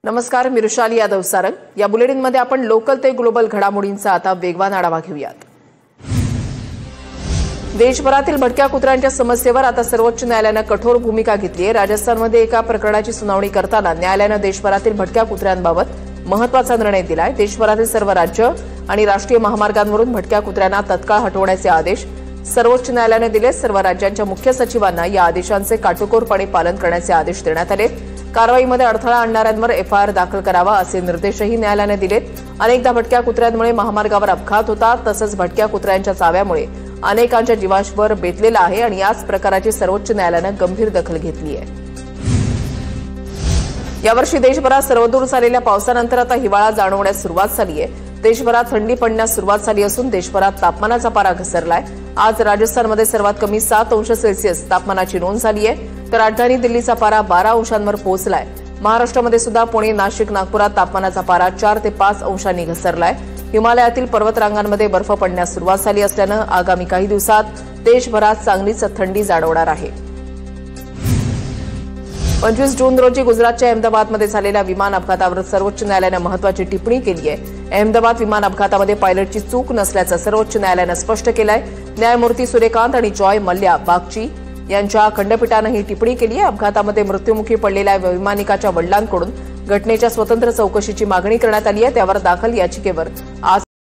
नमस्कार, मी रुशाली यादव सारंग। या बुलेटिनमध्ये आपण लोकल ते ग्लोबल घडामोडींचा आता वेगवान आढावा घेऊयात। देशभरातील भटक्या कुत्र्यांच्या समस्येवर आता सर्वोच्च न्यायालयाने कठोर भूमिका घेतली आहे। राजस्थानमध्ये एका प्रकरणाची सुनावणी करताना न्यायालयाने देशभरातील भटक्या कुत्र्यांबाबत महत्त्वाचा निर्णय दिलाय। देशभरातील सर्व राज्य आणि राष्ट्रीय महामार्गांवरून भटक्या कुत्र्यांना तत्काळ हटवण्याचे आदेश सर्वोच्च न्यायालयाने दिले। सर्व राज्यांच्या मुख्य सचिवांना या आदेशांचे काटेकोरपणे पालन करण्याचे आदेश देण्यात आले। कारवाईमध्ये अडथळा आणणाऱ्यांवर एफआयआर दाखल करावा असे निर्देशही न्यायालयाने दिलेत। अनेकदा भटक्या कुत्र्यांमुळे महामार्गावर अपघात होतात, तसंच भटक्या कुत्र्यांच्या चाव्यामुळे अनेकांच्या जीवावर बेतलेला आहे आणि याच प्रकाराची सर्वोच्च न्यायालयाने गंभीर दखल घेतली आहे। यावर्षी देशभरात सर्वदूर झालेल्या पावसानंतर आता हिवाळा जाणवण्यास सुरुवात झाली आहे। देशभरात थंडी पडण्यास सुरुवात झाली असून देशभरात तापमानाचा पारा घसरलाय। आज राजस्थानमध्ये सर्वात कमी 7 अंश सेल्सिअस तापमानाची नोंद झाली आहे, तर राजधानी दिल्लीचा पारा 12 अंशांवर पोहोचलाय। महाराष्ट्रामध्ये सुद्धा पुणे, नाशिक, नागपुरात तापमानाचा पारा 4 ते 5 अंशांनी घसरलाय। हिमालयातील पर्वतरांगांमध्ये बर्फ पडण्यास सुरुवात झाली असल्यानं आगामी काही दिवसात देशभरात चांगलीच थंडी जाणवणार आहे। 25 जून रोजी गुजरातच्या अहमदाबादमध्ये झालेल्या विमान अपघातावर सर्वोच्च न्यायालयाने महत्त्वाची टिप्पणी केली आहे। अहमदाबाद विमान अपघातामध्ये पायलटची चूक नसल्याचं सर्वोच्च न्यायालयानं स्पष्ट केलंय। न्यायमूर्ती सूर्यकांत आणि जॉय मल्ल्या बागची यांच्या खंडपीठानं ही टिप्पणी केली आहे। अपघातामध्ये मृत्युमुखी पडलेल्या वैमानिकाच्या वडिलांकडून घटनेच्या स्वतंत्र चौकशीची मागणी करण्यात आली आहे। त्यावर दाखल याचिकेवर आज